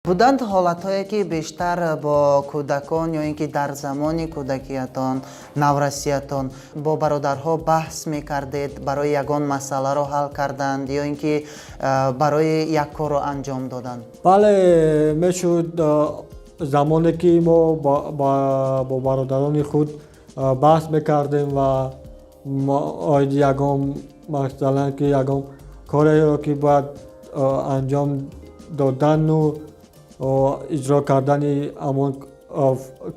буданд ҳолатҳое ки бештар бо кӯдакон ё ин ки дар замони кӯдакиятон наврасиятон бо бародарҳо баҳс мекардед барои ягон масъаларо ҳал карданд ё ин ки барои як корро анҷом доданд? бале мешуд замоне ки мо бо бародарони худ баҳс мекардем ва оиди ягон масалан ки ягон кореро ки бояд анҷом додану иҷро кардани ҳамон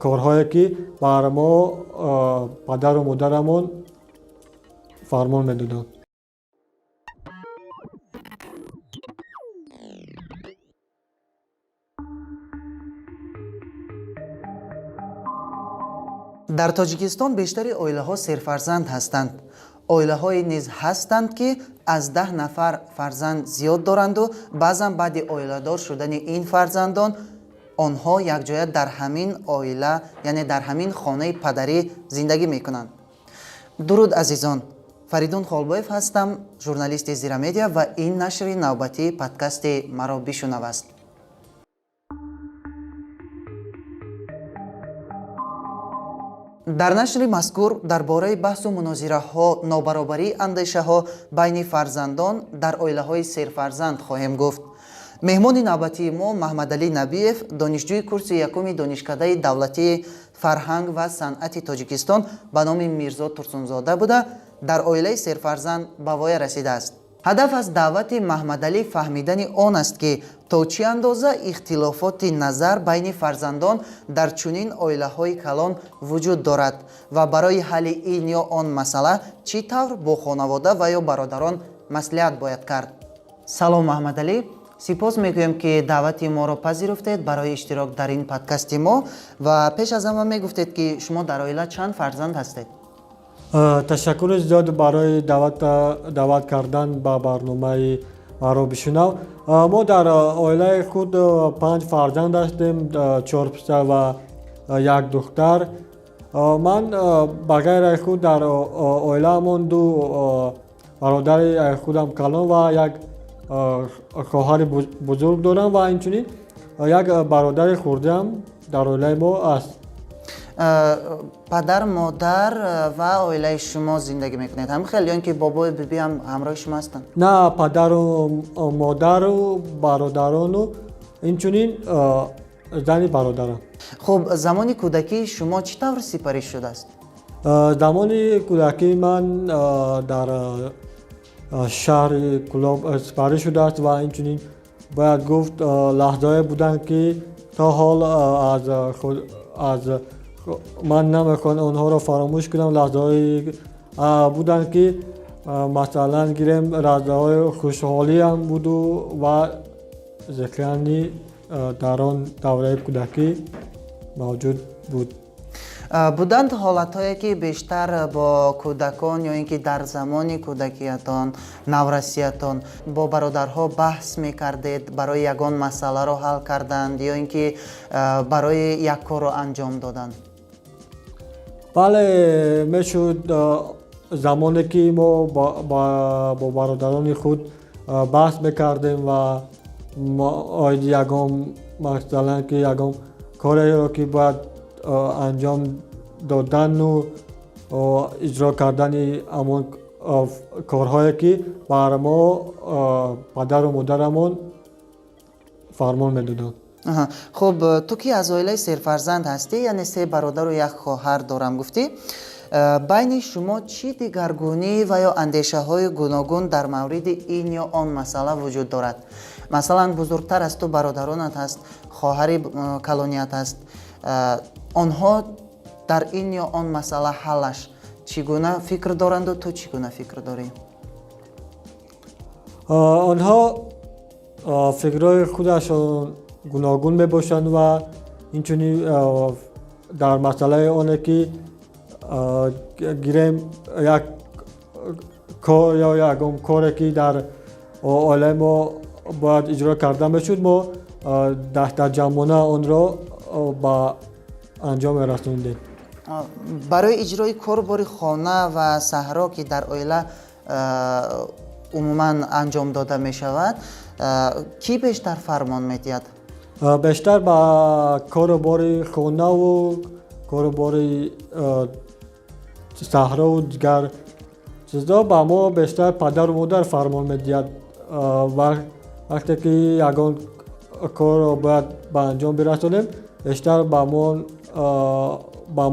корҳое ки бар мо падару модарамон фармон медоданд. дар тоҷикистон бештари оилаҳо серфарзанд ҳастанд. оилаҳое низ ҳастанд ки аз 10 нафар фарзанд зиёд доранду баъзан баъди оиладор шудани ин фарзандон онҳо якҷоя дар ҳамин оила яъне дар ҳамин хонаи падарӣ зиндагӣ мекунанд. дуруд азизон, Фаридун Холбоев ҳастам, журналисти Зира Медиа ва ин нашри навбатии подкасти Маро бишунав аст. дар нашри мазкур дар бораи баҳсу мунозираҳо, нобаробарии андешаҳо байни фарзандон дар оилаҳои серфарзанд хоҳем гуфт. меҳмони навбатии мо Маҳмадалӣ Набиев, донишҷӯи курси якуми донишкадаи давлатии фарҳанг ва санъати Тоҷикистон ба номи Мирзо Турсунзода буда дар оилаи серфарзанд ба воя расидааст. ҳадаф аз даъвати Маҳмадалӣ фаҳмидани он аст ки то чӣ андоза ихтилофоти назар байни фарзандон дар чунин оилаҳои калон вуҷуд дорад ва барои ҳалли ин ё он масъала чӣ тавр бо хонавода ва ё бародарон маслиҳат бояд кард. салом Маҳмадалӣ, сипос мегӯем ки даъвати моро пазируфтед барои иштирок дар ин подкасти мо ва пеш аз ҳама мегуфтед ки шумо дар оила чанд фарзанд ҳастед? ташаккури зиёд барои даъват кардан ба барномаи Маро бишунав. мо дар оилаи худ 5 фарзанд ҳастем, 4 писар ва 1 духтар. ман ба гайраи худ дар оилаамон 2 бародари худам калон ва 1 хоҳари бузург дорам ва инчунин 1 бародари хурдаам дар оилаи мо аст. падар, модар ва оилаи шумо зиндагӣ мекунед ҳамихел ё ин ки бобою биби ҳам ҳамроҳи шумо ҳастанд? на, падару модару бародарону инчунин зани бародарам. хуб, замони кӯдакии шумо чӣ тавр сипарӣ шудааст? замони кӯдакии ман дар шаҳри Кӯлоб сипарӣ шудааст ва инчунин бояд гуфт лаҳзае буданд ки то ҳол аз ман намехоҳам онҳоро фаромӯш кунам. лаҳзаҳое буданд ки масалан гирем лаҳзаҳои хушҳолиам буду ва зикрани дар он давраи кӯдакӣ мавҷуд буд. буданд ҳолатҳое ки бештар бо кӯдакон ё ин ки дар замони кӯдакиятон наврасиятон бо бародарҳо баҳс мекардед барои ягон масъаларо ҳал карданд ё ин ки барои як корро анҷом доданд? бале мешуд замоне ки мо бо бародарони худ баҳс мекардем ва оиди ягон масалан ки ягон кореро ки бояд анҷом додану иҷро кардани ҳамон корҳое ки бар мо падару модарамон фармон медоданд. хуб, ту ки аз оилаи серфарзанд ҳастӣ, яъне 3 бародару 1 хоҳар дорам гуфтӣ, байни шумо чӣ дигаргунӣ ва ё андешаҳои гуногун дар мавриди ин ё он масъала вуҷуд дорад? масалан, бузургтар аз ту бародаронат ҳаст, хоҳари калоният ҳаст. онҳо дар ин ё он масъала ҳаллаш чӣ гуна фикр доранду ту чӣ гуна фикр дорӣ? онҳо фикрҳои худашон гуногун мебошанд ва инчунин дар масъалаи оне ки гирем як кор ё ягон коре ки дар оилаи мо бояд иҷро карда мешуд, мо даҳтаҷамона онро ба анҷом расониде. барои иҷрои корбори хона ва саҳро ки дар оила умуман анҷом дода мешавад, кӣ бештар фармон медиҳад? бештар ба корубори хонаву корубори саҳрову дигар чизо ба мо бештар падару модар фармон медиҳад. вақте ки ягон корро бояд ба анҷом бирасонем бештар ба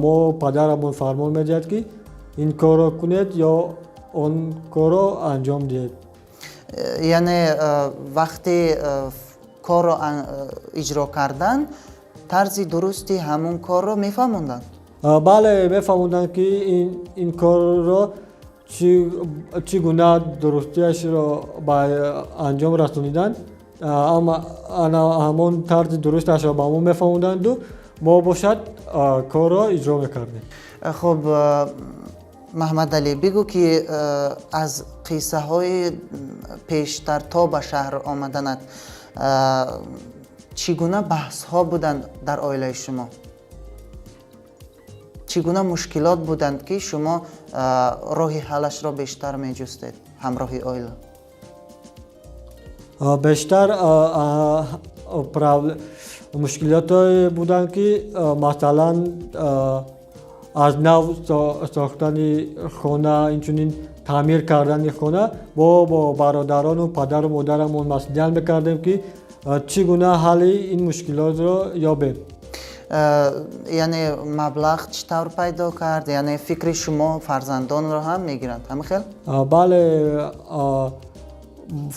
мо падарамон фармон медиҳад ки ин корро кунед ё он корро анҷом диҳед. яъне вақти корро иҷро кардан тарзи дурусти ҳамун корро мефаҳмонданд. бале мефаҳмонданд ки ин корро чӣ гуна дурустиашро ба анҷом расониданд, ҳамон тарзи дурусташро ба мо мефаҳмонданду мо бошад корро иҷро мекардем. хуб маҳмадалӣ, бигӯ ки аз қиссаҳои пештар то ба шаҳр омаданат чӣ гуна баҳсҳо буданд дар оилаи шумо? чӣ гуна мушкилот буданд ки шумо роҳи ҳаллашро бештар меҷустед ҳамроҳи оила? бештар мушкилотое буданд ки масалан аз нав сохтани хона, инчунин таъмир кардани хона бо бародарону падару модарамон маслиҳат мекардем ки чӣ гуна ҳалли ин мушкилотро ёбем. яъне маблағ чӣ тавр пайдо кард? яъне фикри шумо фарзандонро ҳам мегиранд ҳамин хел? бале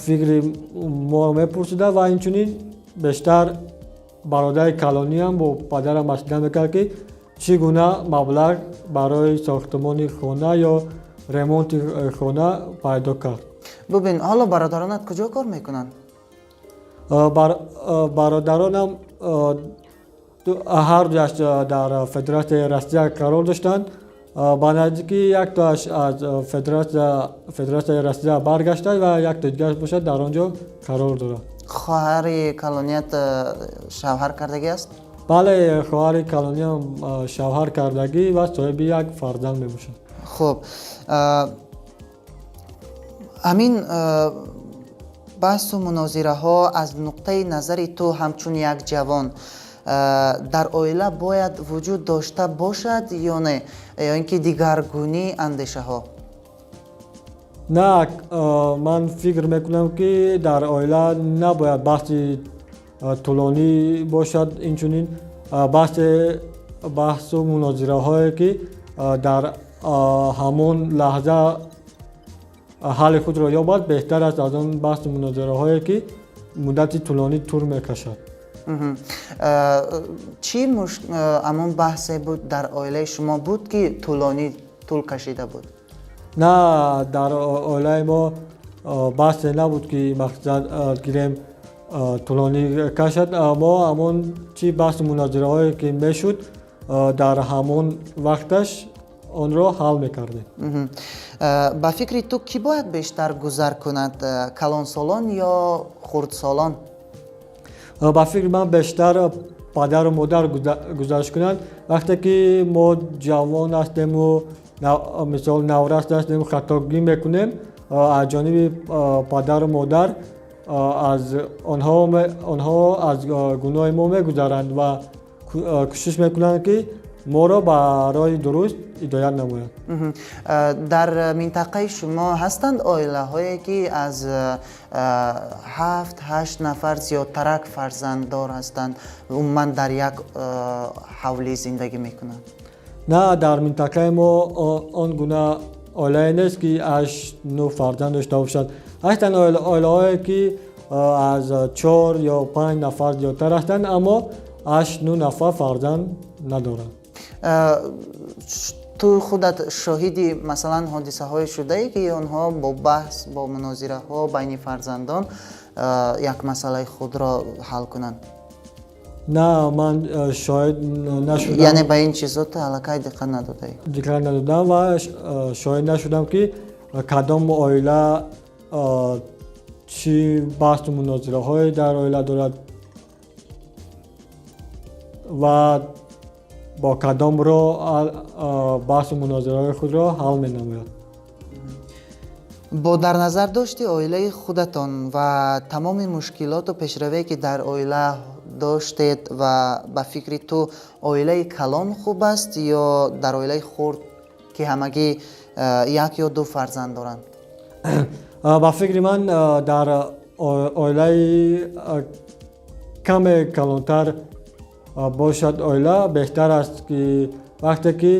фикри мо мепурсида ва инчунин бештар бародари калониам бо падарам маслиҳат мекард ки чӣ гуна маблағ барои сохтмони хона ё ремонти хона пайдо кард. бубин ҳоло бародаронат куҷо кор мекунанд? бародаронам ҳар дуяш дар федератсияи Россия қарор доштанд. ба наздики яктоаш аз федератсияи Россия баргаштад ва якто дигар бошад дар он ҷо қарор дорад. хоҳари калоният шавҳар кардагӣ аст? бале хоҳари калониям шавҳар кардагӣ ва соҳиби як фарзанд мебошад. хуб ҳамин баҳсу мунозираҳо аз нуқтаи назари ту ҳамчун як ҷавон дар оила бояд вуҷуд дошта бошад ё не, ё ин ки дигаргунии андешаҳо? на, ман фикр мекунам ки дар оила набояд баҳси тӯлонӣ бошад, инчунин баҳсу мунозираҳое ки дар ҳамон лаҳза ҳалли худро ёбад беҳтар аст аз он баҳсу мунозираҳое ки муддати тӯлонӣ тур мекашад. чӣ ҳамон баҳсе буд дар оилаи шумо буд ки тӯл кашида буд? на, дар оилаи мо баҳсе набуд ки мақсад гирем тӯлонӣ кашад. мо ҳамон чӣ баҳсу мунозираҳое ки мешуд дар ҳамон вақташ онро ҳал мекардем. ба фикри ту кӣ бояд бештар гузар кунад, калонсолон ё хурдсолон? ба фикри ман бештар падару модар гузариш кунанд. вақте ки мо ҷавон ҳастему, мисол навраст ҳастему, хатогӣ мекунем, аз ҷониби падару модар онҳо аз гуноҳи мо мегузаранд ва кӯшиш мекунанд ки моро ба роҳи дуруст ҳидоят намоянд. дар минтақаи шумо ҳастанд оилаҳое ки аз 7-8 нафар зиёдтарак фарзанддор ҳастанд, умуман дар як ҳавлӣ зиндагӣ мекунанд? на, дар минтақаи мо он гуна оилае нест ки 8-9 фарзанд дошта бошад. ҳастанд оилаҳое ки аз 4 ё 5 нафар зиёдтар ҳастанд, аммо 8-9 нафар фарзанд надоранд. ту худат шоҳиди масалан ҳодисаҳое шудаӣ ки онҳо бо баҳс, бо мунозираҳо байни фарзандон як масъалаи худро ҳал кунанд? на, ман шоҳид нашудам. яъне ба ин чизо ту аллакай диққат надодаӣ? диққат надодам ва шоҳид нашудам ки кадом оила чӣ баҳсу мунозираҳое дар оила дорад ва бо кадом роҳ баҳсу мунозираҳои худро ҳал менамояд. бо дар назардошти оилаи худатон ва тамоми мушкилоту пешравие ки дар оила доштед ва ба фикри ту оилаи калон хуб аст ё дар оилаи хурд ки ҳамагӣ як ё ду фарзанд доранд? ба фикри ман дар оилаи каме калонтар бошад оила беҳтар аст ки вақте ки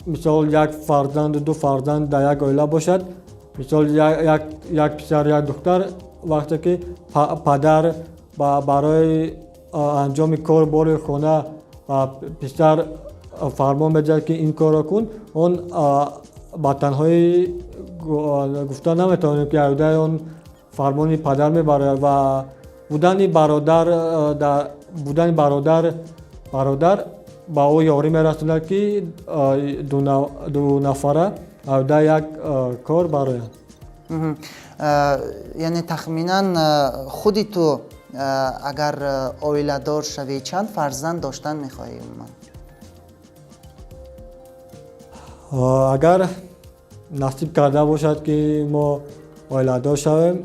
мисол як фарзанду ду фарзанд дар як оила бошад, мисол як писар як духтар, вақте ки падар барои анҷоми кор бори хона ба писар фармон медиҳад ки ин корро кун, он ба танҳоӣ гуфта наметавонем ки айёдаи он фармони падар мебарад ва будани бародар ба ӯ ёрӣ мерасонад ки ду нафара айёдаи як кор бароянд. Яъне тахминан худи ту агар оиладор шавӣ чанд фарзанд доштан мехоҳӣ умуман? Агар насиб карда бошад ки мо оиладор шавем,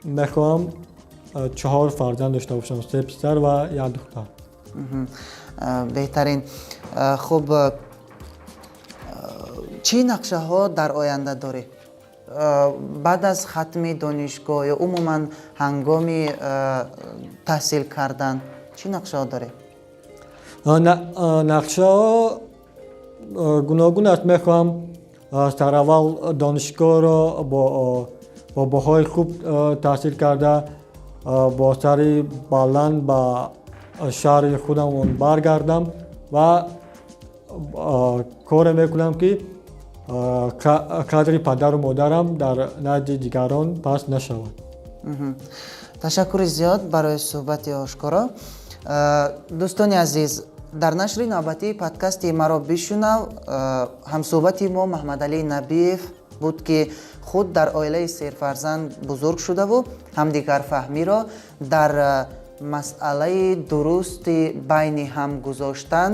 мехоҳам 4 фарзанд дошта бошам, 3 писар ва 1 духтар. Беҳтарин. Хуб, чӣ нақшаҳо дар оянда дорӣ? Баъд аз хатми донишгоҳ ё умуман ҳангоми таҳсил кардан чӣ нақшаҳо дорӣ? Нақшаҳо гуногун аст. Мехоҳам сараввал донишгоҳро бо боҳои хуб таҳсил карда, бо сари баланд ба шаҳри худамон баргардам ва коре мекунам ки қадри падару модарам дар назди дигарон паст нашавад. Ташаккури зиёд барои суҳбати ошкоро. Дӯстони азиз, дар нашри навбатии подкасти маро бишунав ҳамсуҳбати мо Маҳмадалӣ Набиев буд ки худ дар оилаи серфарзанд бузург шудаву ҳамдигарфаҳмиро дар масъалаи дурусти байни ҳам гузоштан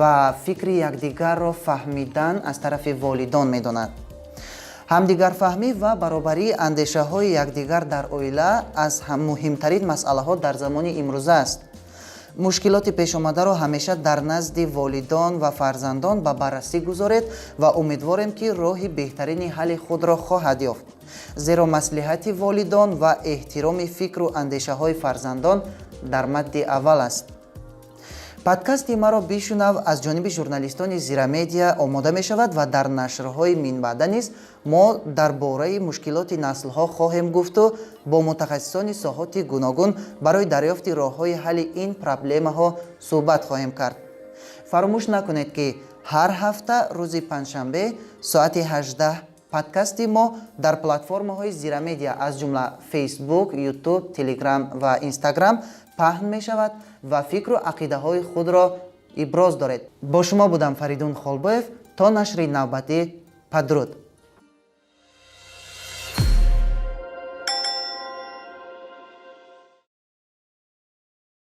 ва фикри якдигарро фаҳмидан аз тарафи волидон медонад. ҳамдигарфаҳмӣ ва баробарии андешаҳои якдигар дар оила аз муҳимтарин масъалаҳо дар замони имрӯза аст. мушкилоти пешомадаро ҳамеша дар назди волидон ва фарзандон ба баррасӣ гузоред ва умедворем ки роҳи беҳтарини ҳалли худро хоҳад ёфт, зеро маслиҳати волидон ва эҳтироми фикру андешаҳои фарзандон дар мадди аввал аст. подкасти маро бишунав аз ҷониби журналистони Зира Медиа омода мешавад ва дар нашрҳои минбаъда низ мо дар бораи мушкилоти наслҳо хоҳем гуфту бо мутахассисони соҳоти гуногун барои дарёфти роҳҳои ҳалли ин проблемаҳо суҳбат хоҳем кард. фаромӯш накунед ки ҳар ҳафта рӯзи панҷшанбе соати 18 подкасти мо дар платформаҳои Зира Медиа аз ҷумла Facebook, YouTube, Telegram ва Instagram паҳн мешавад ва фикру ақидаҳои худро иброз доред. Бо шумо будам Фаридун Холбоев. То нашри навбатӣ, падруд.